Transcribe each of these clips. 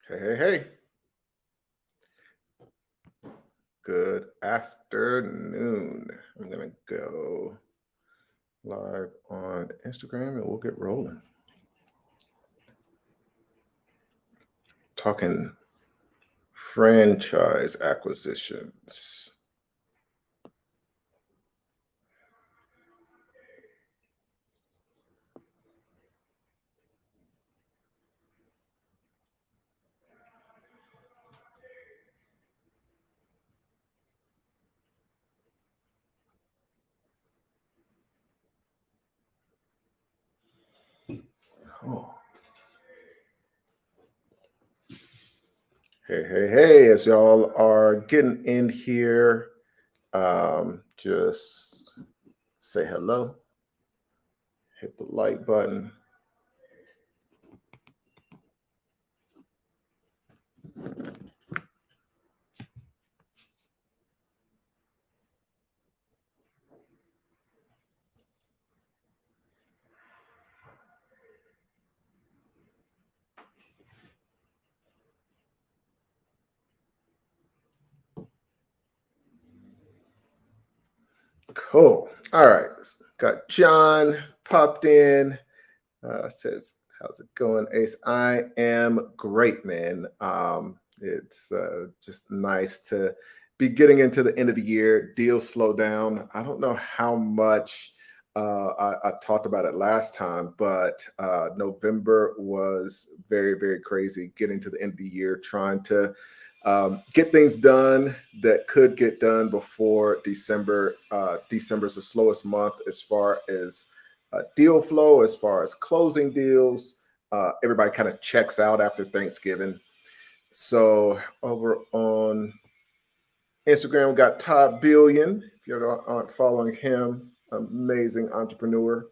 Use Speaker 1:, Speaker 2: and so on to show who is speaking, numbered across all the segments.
Speaker 1: Hey, hey, hey. Good afternoon. I'm going to go live on Instagram and we'll get rolling. Talking franchise acquisitions. Oh, hey, hey, hey. As y'all are getting in here, just say hello, hit the like button. Cool. All right. Got John popped in. Says, how's it going, Ace? I am great, man. It's just nice to be getting into the end of the year. Deals slow down. I don't know how much I talked about it last time, but November was very, very crazy getting to the end of the year, trying to get things done that could get done before December. December's the slowest month as far as deal flow, as far as closing deals. Everybody kind of checks out after Thanksgiving. So over on Instagram, we got Todd Billion. If you aren't following him, amazing entrepreneur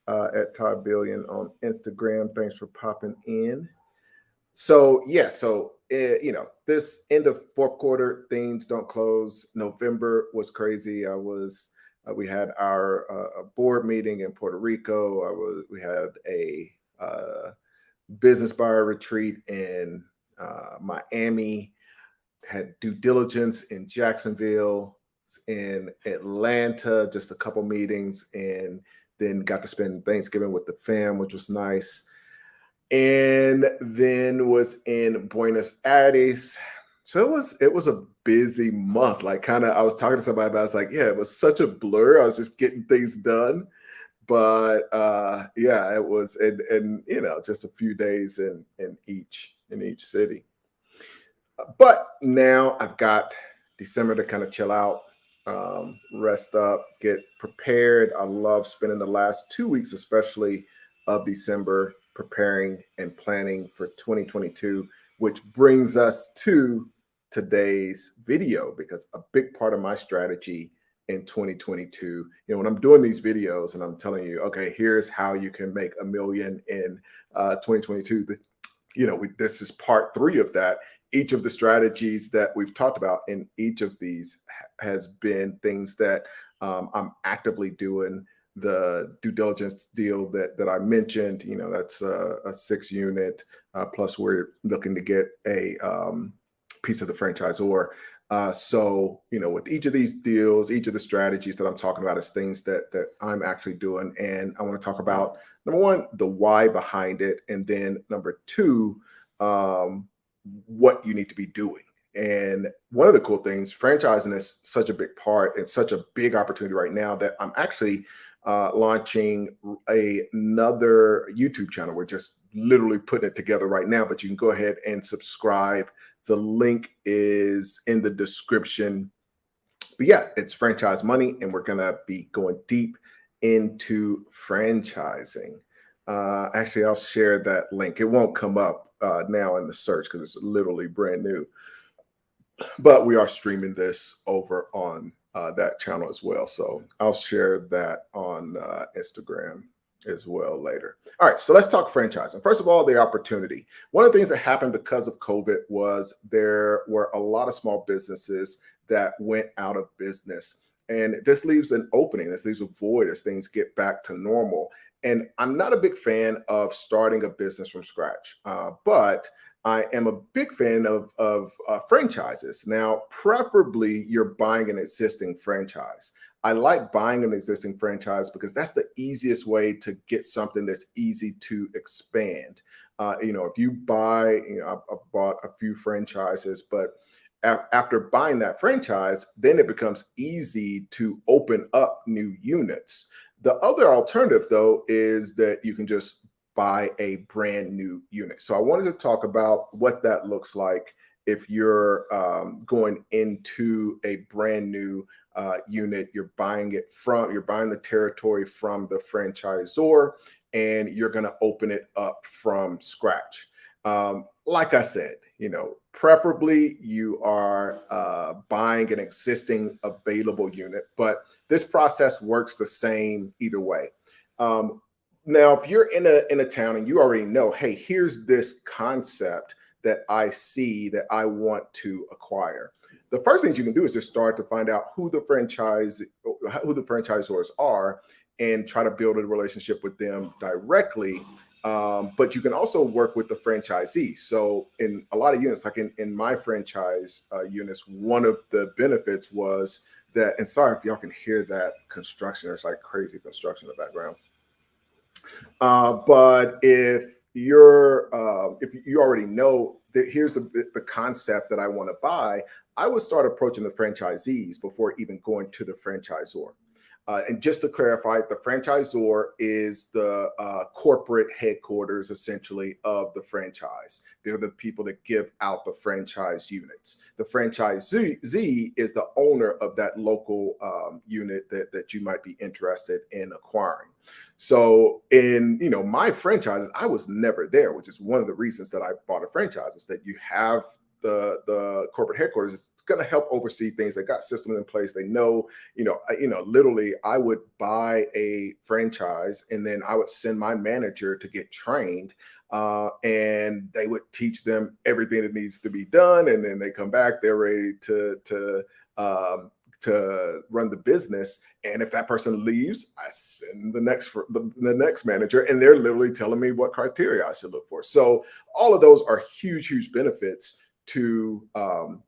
Speaker 1: at Todd Billion on Instagram. Thanks for popping in. So yeah, this end of fourth quarter, things don't close. November was crazy. We had our board meeting in Puerto Rico. We had a business buyer retreat in Miami. Had due diligence in Jacksonville, in Atlanta, just a couple meetings, and then got to spend Thanksgiving with the fam, which was nice, and then was in Buenos Aires. So it was a busy month. Like kind of, I was talking to somebody about. It's like, yeah, it was such a blur. I was just getting things done, but yeah, it was, and just a few days in each city. But now I've got December to kind of chill out, rest up, get prepared. I love spending the last 2 weeks, especially of December, preparing and planning for 2022, which brings us to today's video because a big part of my strategy in 2022, when I'm doing these videos and I'm telling you, okay, here's how you can make a million in 2022. This is part three of that. Each of the strategies that we've talked about in each of these has been things that I'm actively doing. The due diligence deal that I mentioned, that's a 6 unit, plus we're looking to get a piece of the franchisor. With each of these deals, each of the strategies that I'm talking about is things that I'm actually doing, and I want to talk about number one, the why behind it, and then number two, what you need to be doing. And one of the cool things, franchising is such a big part. It's such a big opportunity right now that I'm actually launching another YouTube channel. We're just literally putting it together right now, but you can go ahead and subscribe. The link is in the description. But yeah, it's Franchise Money, and we're going to be going deep into franchising. Actually, I'll share that link. It won't come up now in the search because it's literally brand new, but we are streaming this over on that channel as well. So I'll share that on Instagram as well later. All right, so let's talk franchising. First of all, the opportunity. One of the things that happened because of COVID was there were a lot of small businesses that went out of business. And this leaves an opening, this leaves a void as things get back to normal. And I'm not a big fan of starting a business from scratch, but I am a big fan of franchises. Now, preferably, you're buying an existing franchise. I like buying an existing franchise because that's the easiest way to get something that's easy to expand. If you buy, I've bought a few franchises, but after buying that franchise, then it becomes easy to open up new units. The other alternative, though, is that you can just buy a brand new unit. So I wanted to talk about what that looks like if you're going into a brand new unit. You're buying the territory from the franchisor, and you're going to open it up from scratch. Like I said, preferably you are buying an existing available unit, but this process works the same either way. Um, Now, if you're in a town and you already know, hey, here's this concept that I see that I want to acquire. The first things you can do is just start to find out who the franchisors are, and try to build a relationship with them directly. But you can also work with the franchisee. So in a lot of units, like in my franchise units, one of the benefits was that, and sorry if y'all can hear that construction, there's like crazy construction in the background. But if you already know that here's the concept that I want to buy, I would start approaching the franchisees before even going to the franchisor. And just to clarify, the franchisor is the corporate headquarters, essentially, of the franchise. They're the people that give out the franchise units. The franchisee is the owner of that local unit that you might be interested in acquiring. So in my franchises, I was never there, which is one of the reasons that I bought a franchise, is that you have the corporate headquarters. It's going to help oversee things. They got systems in place. They know, literally I would buy a franchise and then I would send my manager to get trained, and they would teach them everything that needs to be done. And then they come back, they're ready to run the business. And if that person leaves, I send the next manager, and they're literally telling me what criteria I should look for. So all of those are huge benefits to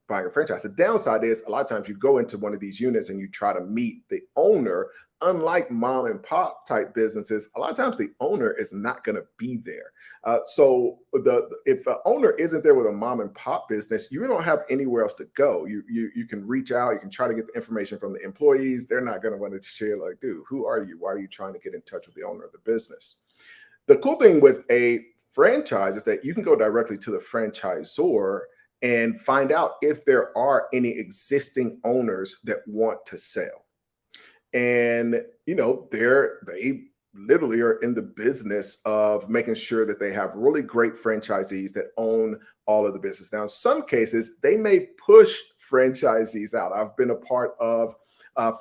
Speaker 1: buying a franchise. The downside is, a lot of times you go into one of these units and you try to meet the owner. Unlike mom and pop type businesses, a lot of times the owner is not going to be there. So if an owner isn't there with a mom and pop business, you don't have anywhere else to go. You can reach out, you can try to get the information from the employees. They're not going to want to share, like, dude, who are you? Why are you trying to get in touch with the owner of the business? The cool thing with a franchise is that you can go directly to the franchisor and find out if there are any existing owners that want to sell. And they literally are in the business of making sure that they have really great franchisees that own all of the business. Now, in some cases, they may push franchisees out. I've been a part of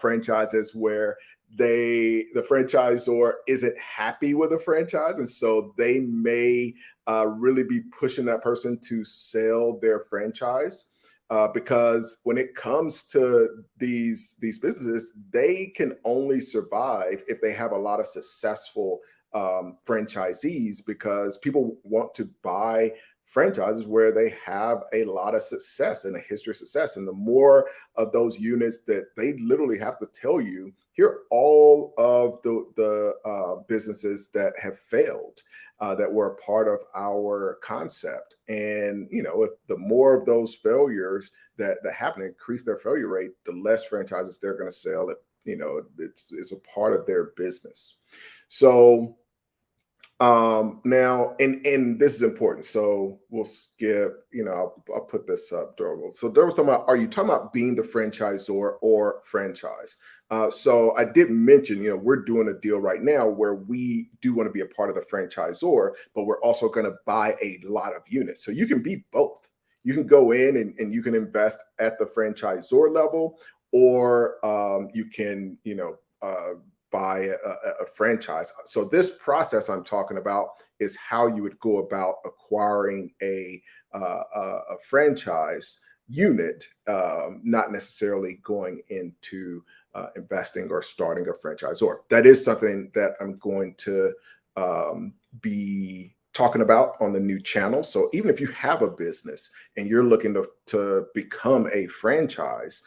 Speaker 1: franchises where the franchisor isn't happy with the franchise, and so they may really be pushing that person to sell their franchise. Because when it comes to these businesses, they can only survive if they have a lot of successful franchisees, because people want to buy franchises where they have a lot of success and a history of success. And the more of those units that they literally have to tell you, here are all of the businesses that have failed, that were a part of our concept. And if the more of those failures that happen, increase their failure rate, the less franchises they're going to sell. It's a part of their business. So now, and this is important, so we'll skip, I'll put this up, Durable. So there was talking about, are you talking about being the franchisor or franchise? So I did mention, we're doing a deal right now where we do want to be a part of the franchisor, but we're also going to buy a lot of units. So you can be both. You can go in and you can invest at the franchisor level, or you can, buy a franchise. So this process I'm talking about is how you would go about acquiring a franchise unit, not necessarily going into investing or starting a franchisor. That is something that I'm going to be talking about on the new channel. So even if you have a business and you're looking to become a franchise,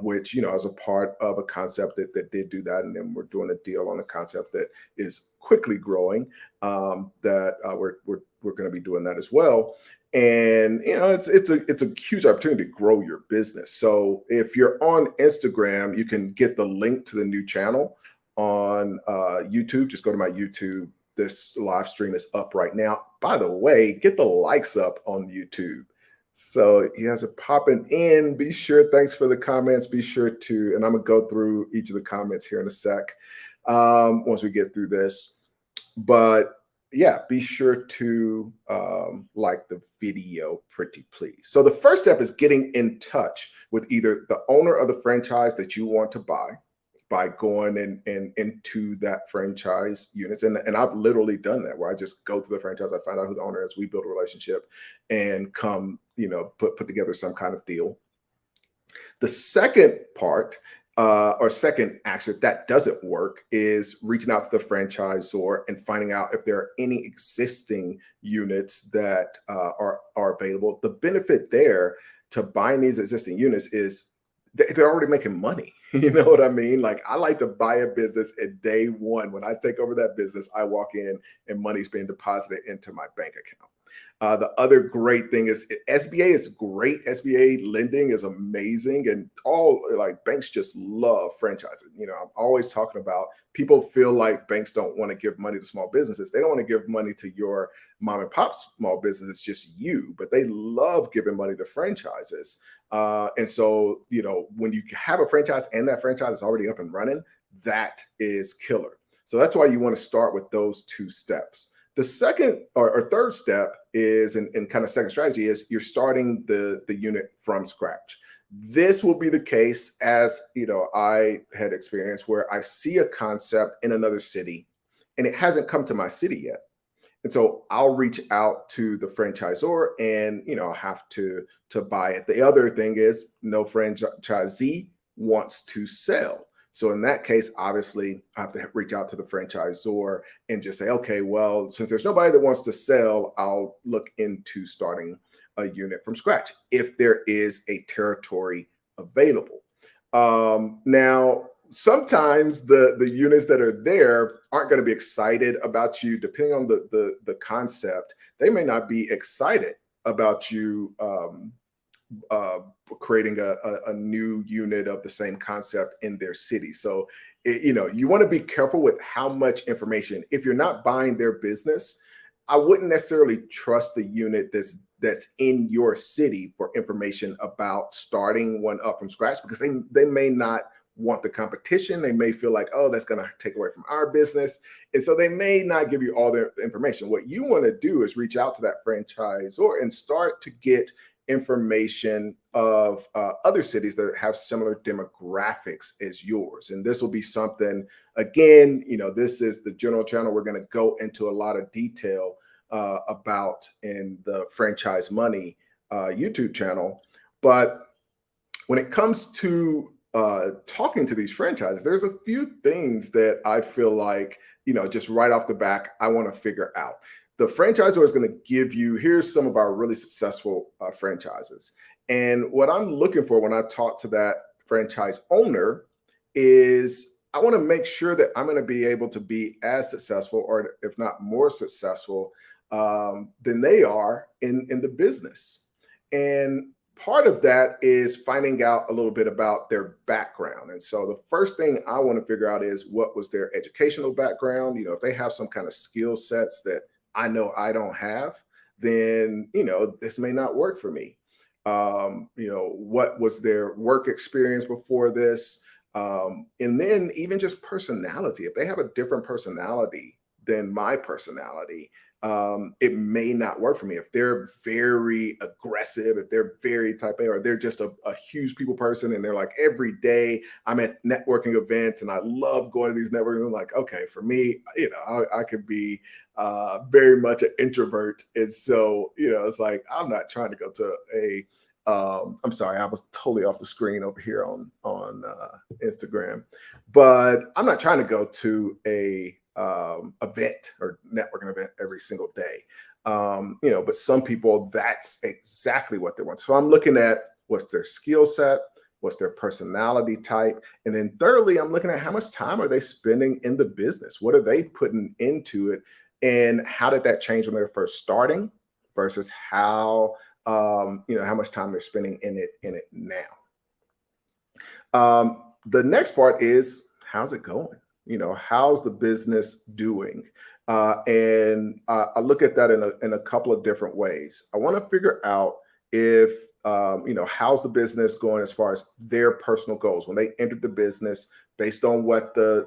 Speaker 1: which, is a part of a concept that did do that. And then we're doing a deal on a concept that is quickly growing, that we're going to be doing that as well. And it's a huge opportunity to grow your business. So if you're on Instagram, you can get the link to the new channel on YouTube. Just go to my YouTube. This live stream is up right now. By the way, get the likes up on YouTube. So you guys are popping in. Be sure, thanks for the comments. Be sure to, and I'm gonna go through each of the comments here in a sec, once we get through this. But yeah, be sure to like the video, pretty please. So the first step is getting in touch with either the owner of the franchise that you want to buy by going and into that franchise units. And I've literally done that, where I just go to the franchise, I find out who the owner is, we build a relationship and come, put together some kind of deal. The second part, or second action, if that doesn't work, is reaching out to the franchisor and finding out if there are any existing units that are available. The benefit there to buying these existing units is they're already making money. You know what I mean? Like, I like to buy a business at day one. When I take over that business, I walk in and money's being deposited into my bank account. The other great thing is SBA is great. SBA lending is amazing. And all, like, banks just love franchising. I'm always talking about, people feel like banks don't want to give money to small businesses. They don't want to give money to your mom and pop small business. It's just you, but they love giving money to franchises. And so, when you have a franchise and that franchise is already up and running, that is killer. So that's why you want to start with those two steps. The second or third step is, and kind of second strategy, is you're starting the unit from scratch. This will be the case, as I had experienced, where I see a concept in another city and it hasn't come to my city yet. And so I'll reach out to the franchisor and, I'll have to buy it. The other thing is, no franchisee wants to sell. So in that case, obviously, I have to reach out to the franchisor and just say, okay, well, since there's nobody that wants to sell, I'll look into starting a unit from scratch if there is a territory available. Now, sometimes the units that are there aren't going to be excited about you. Depending on the concept, they may not be excited about you creating a new unit of the same concept in their city. So, you want to be careful with how much information. If you're not buying their business, I wouldn't necessarily trust a unit that's in your city for information about starting one up from scratch, because they may not want the competition. They may feel like, oh, that's going to take away from our business. And so they may not give you all the information. What you want to do is reach out to that franchisor and start to get information of other cities that have similar demographics as yours. And this will be something, again, this is the general channel. We're going to go into a lot of detail about in the Franchise Money YouTube channel. But when it comes to talking to these franchises, there's a few things that I feel like, just right off the back, I want to figure out. The franchisor is going to give you, here's some of our really successful franchises. And what I'm looking for when I talk to that franchise owner is, I want to make sure that I'm going to be able to be as successful, or if not more successful, than they are in the business. And part of that is finding out a little bit about their background. And so the first thing I want to figure out is, what was their educational background? If they have some kind of skill sets that I know I don't have, then, this may not work for me. What was their work experience before this? And then even just personality. If they have a different personality than my personality, it may not work for me. If they're very aggressive, if they're very type A, or they're just a huge people person, and they're like, every day I'm at networking events and I love going to these networking, I'm like, okay, for me, I could be very much an introvert. And so, it's like, I'm not trying to go to a I'm sorry, I was totally off the screen over here on Instagram, but I'm not trying to go to a event or networking event every single day. But some people, that's exactly what they want. So I'm looking at what's their skill set, what's their personality type, and then thirdly, I'm looking at how much time are they spending in the business? What are they putting into it? And how did that change when they're first starting versus how much time they're spending in it now. The next part is, how's it going? How's the business doing? I look at that in a couple of different ways. I want to figure out if how's the business going as far as their personal goals when they entered the business, based on what the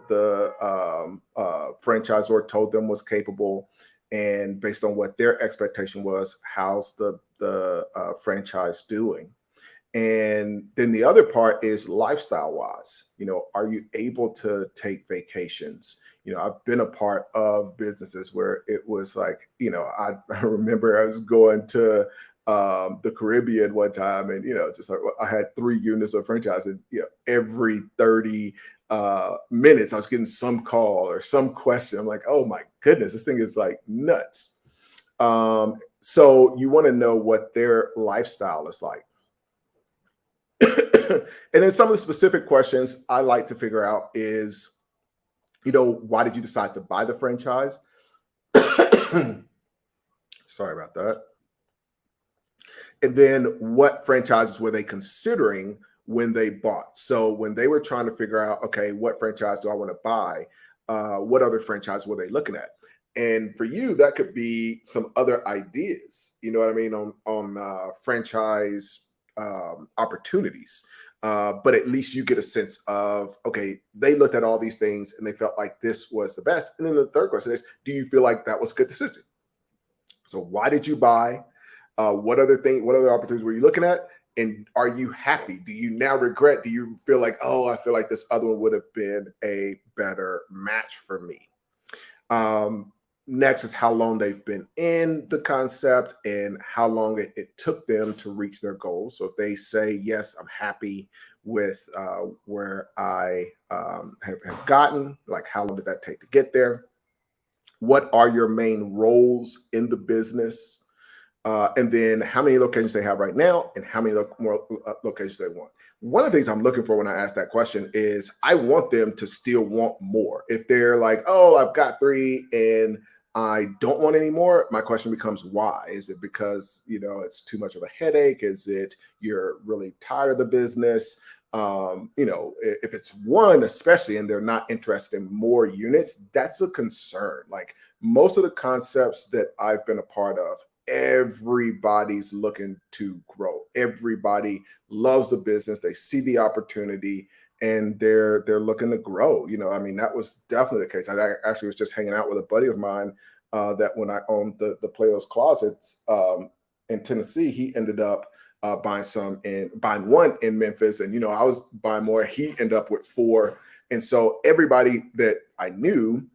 Speaker 1: franchisor told them was capable, and based on what their expectation was, how's the franchise doing? And then the other part is lifestyle wise. Are you able to take vacations? I've been a part of businesses where it was like, I remember I was going to the Caribbean one time, and just like I had 3 units of franchise, and every 30 minutes I was getting some call or some question. I'm like, oh my goodness, this thing is like nuts. So you want to know what their lifestyle is like. And then some of the specific questions I like to figure out is, why did you decide to buy the franchise? Sorry about that. And then what franchises were they considering when they bought? So when they were trying to figure out, okay, what franchise do I want to buy? What other franchise were they looking at? And for you, that could be some other ideas, you know what I mean, on franchise opportunities. But at least you get a sense of, okay, they looked at all these things and they felt like this was the best. And then the third question is, do you feel like that was a good decision? So why did you buy? What other opportunities were you looking at? And are you happy? Do you now regret? Do you feel like, oh, I feel like this other one would have been a better match for me? Next is how long they've been in the concept and how long it took them to reach their goals. So if they say, yes, I'm happy with where I have gotten, like how long did that take to get there? What are your main roles in the business? And then how many locations they have right now and how many more locations they want. One of the things I'm looking for when I ask that question is I want them to still want more. If they're like, oh, I've got 3 and I don't want any more, my question becomes why? Is it because, it's too much of a headache? Is it you're really tired of the business? If it's 1 especially and they're not interested in more units, that's a concern. Like most of the concepts that I've been a part of, everybody's looking to grow. Everybody loves the business. They see the opportunity and they're looking to grow. That was definitely the case. I actually was just hanging out with a buddy of mine that when I owned the Play-Doh's Closets in Tennessee, he ended up buying 1 in Memphis. And, I was buying more. He ended up with 4. And so everybody that I knew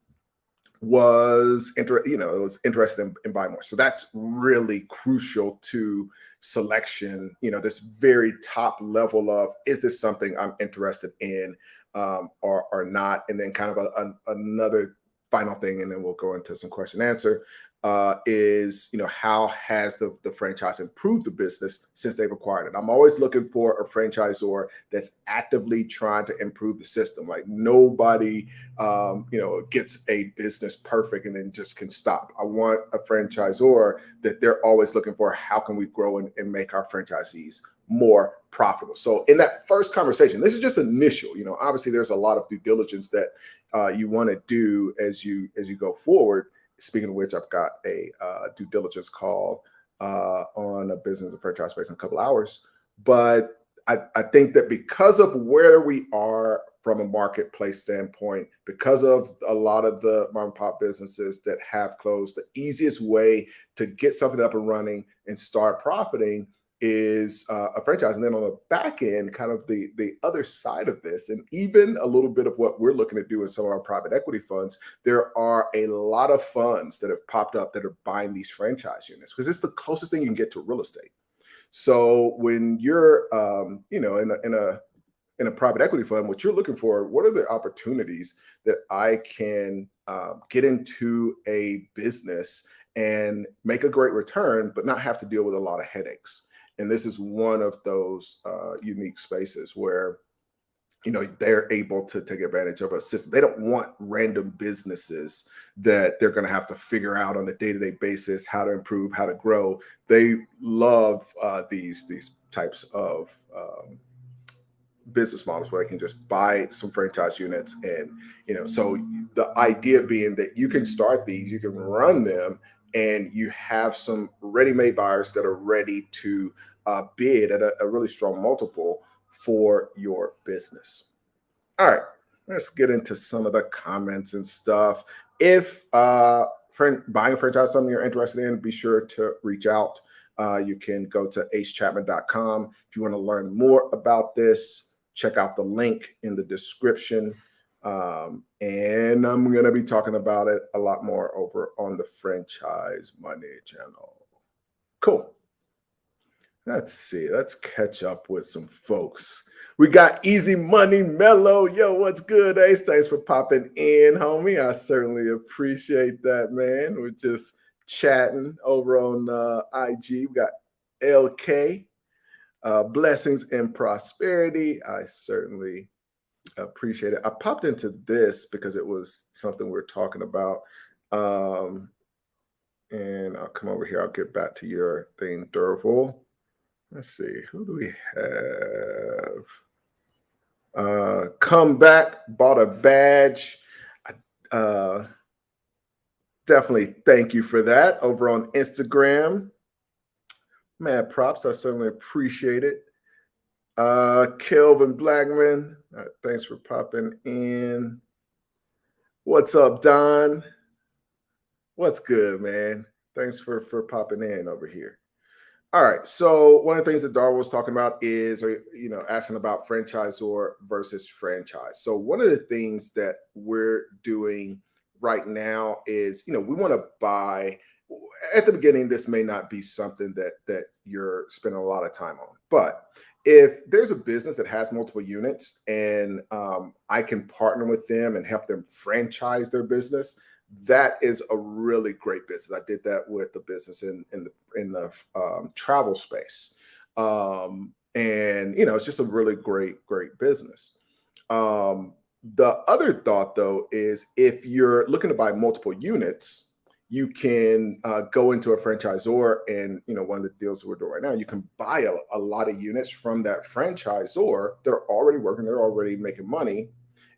Speaker 1: was interested in buying more. So that's really crucial to selection, this very top level of, is this something I'm interested in or not? And then kind of another final thing, and then we'll go into some question and answer, is, how has the franchise improved the business since they've acquired it? I'm always looking for a franchisor that's actively trying to improve the system. Like nobody, gets a business perfect and then just can stop. I want a franchisor that they're always looking for, how can we grow and make our franchisees more profitable? So in that first conversation, this is just initial, obviously there's a lot of due diligence that you want to do as you go forward. Speaking of which, I've got a due diligence call on a business and franchise space in a couple hours. But I think that because of where we are from a marketplace standpoint, because of a lot of the mom and pop businesses that have closed, the easiest way to get something up and running and start profiting is a franchise. And then on the back end, kind of the other side of this, and even a little bit of what we're looking to do in some of our private equity funds, there are a lot of funds that have popped up that are buying these franchise units because it's the closest thing you can get to real estate. So when you're, in in a private equity fund, what you're looking for, what are the opportunities that I can get into a business and make a great return, but not have to deal with a lot of headaches. And this is one of those unique spaces where they're able to take advantage of a system. They don't want random businesses that they're going to have to figure out on a day-to-day basis how to improve, how to grow. They love these types of business models where they can just buy some franchise units. And so the idea being that you can start these, you can run them, and you have some ready-made buyers that are ready to bid at a really strong multiple for your business. All right, let's get into some of the comments and stuff. If buying a franchise is something you're interested in, be sure to reach out. You can go to acechapman.com. If you want to learn more about this, check out the link in the description. And I'm going to be talking about it a lot more over on the Franchise Money channel. Cool. Let's see. Let's catch up with some folks. We got Easy Money Mellow. Yo, what's good, Ace? Thanks for popping in, homie. I certainly appreciate that, man. We're just chatting over on IG. We got LK. Blessings and prosperity. I certainly appreciate it. I popped into this because it was something we are talking about. And I'll come over here. I'll get back to your thing, Durval. Let's see. Who do we have? Come back, bought a badge. Definitely thank you for that over on Instagram. Mad props. I certainly appreciate it. Kelvin Blackman, thanks for popping in. What's up, Don? What's good, man? Thanks for popping in over here. All right. So one of the things that Darwin was talking about is, asking about franchisor versus franchise. So one of the things that we're doing right now is, we want to buy. At the beginning, this may not be something that you're spending a lot of time on, but if there's a business that has multiple units and I can partner with them and help them franchise their business, that is a really great business. I did that with the business in the travel space, and it's just a really great business. The other thought, though, is if you're looking to buy multiple units, you can go into a franchisor, and one of the deals that we're doing right now, you can buy a lot of units from that franchisor that are already working, they're already making money.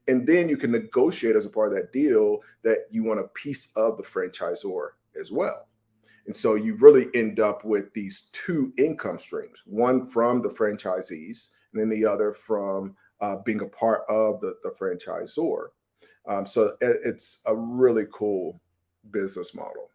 Speaker 1: And then you can negotiate as a part of that deal that you want a piece of the franchisor as well. And so you really end up with these two income streams, one from the franchisees and then the other from being a part of the franchisor. So it's a really cool business model.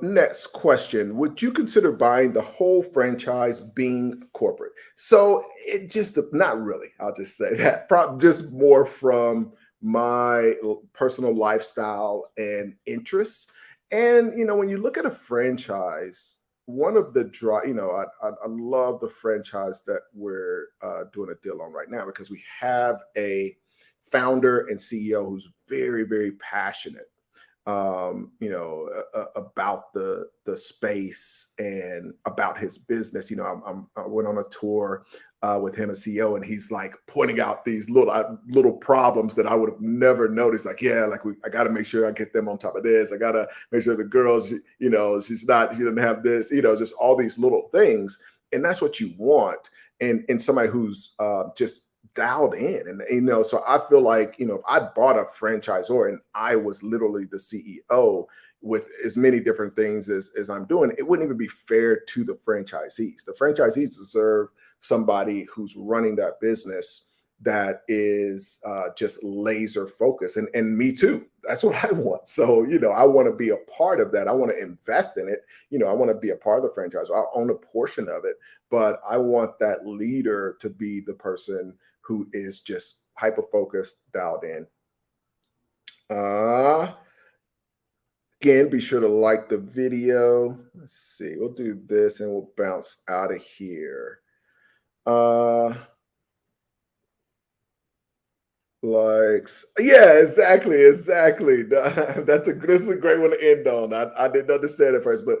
Speaker 1: Next question. Would you consider buying the whole franchise being corporate? So it just, not really. I'll just say that. Just more from my personal lifestyle and interests. And, when you look at a franchise, one of the I love the franchise that we're doing a deal on right now, because we have a founder and CEO who's very, very passionate about the space and about his business. I went on a tour with him as CEO, and he's like pointing out these little problems that I would have never noticed. Like, I got to make sure I get them on top of this. I got to make sure the girls, she doesn't have this, just all these little things. And that's what you want. And somebody who's just dialed in. And so I feel like, if I bought a franchisor and I was literally the CEO with as many different things as I'm doing, it wouldn't even be fair to the franchisees. The franchisees deserve somebody who's running that business that is just laser focused, and me too. That's what I want. So, I want to be a part of that. I want to invest in it. I want to be a part of the franchise. I'll own a portion of it, but I want that leader to be the person who is just hyper focused, dialed in. Again, be sure to like the video. Let's see, we'll do this and we'll bounce out of here. Likes. Yeah, exactly. This is a great one to end on. I didn't understand at first, but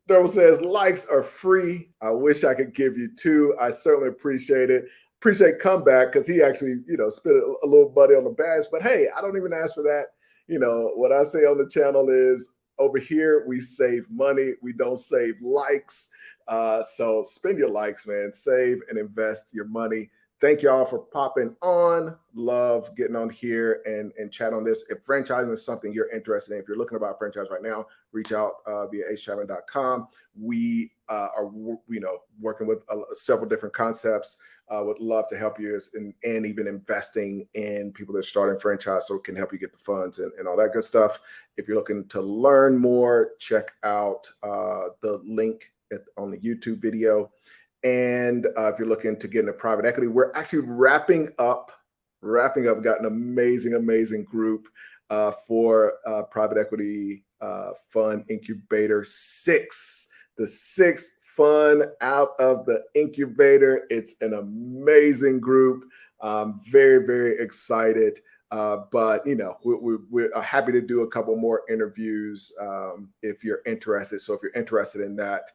Speaker 1: Double says likes are free. I wish I could give you two. I certainly appreciate it. Appreciate comeback because he actually, spit a little money on the badge. But hey, I don't even ask for that. What I say on the channel is over here we save money. We don't save likes. So spend your likes, man. Save and invest your money. Thank y'all for popping on. Love getting on here and chat on this. If franchising is something you're interested in, if you're looking about franchise right now, reach out via acechapman.com. We are, working with several different concepts. Would love to help you and even investing in people that are starting franchise, so it can help you get the funds and all that good stuff. If you're looking to learn more, check out the link on the YouTube video. And if you're looking to get into private equity, we're actually wrapping up. Got an amazing group for private equity fund incubator 6, the 6th fund out of the incubator. It's an amazing group. Very excited. But we're happy to do a couple more interviews if you're interested. So if you're interested in that,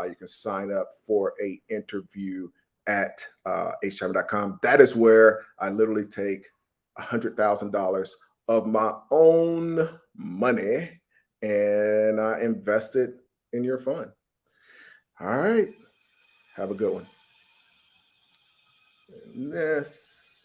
Speaker 1: you can sign up for a interview at acechapman.com. That is where I literally take $100,000 of my own money and I invest it in your fund. All right. Have a good one. And this.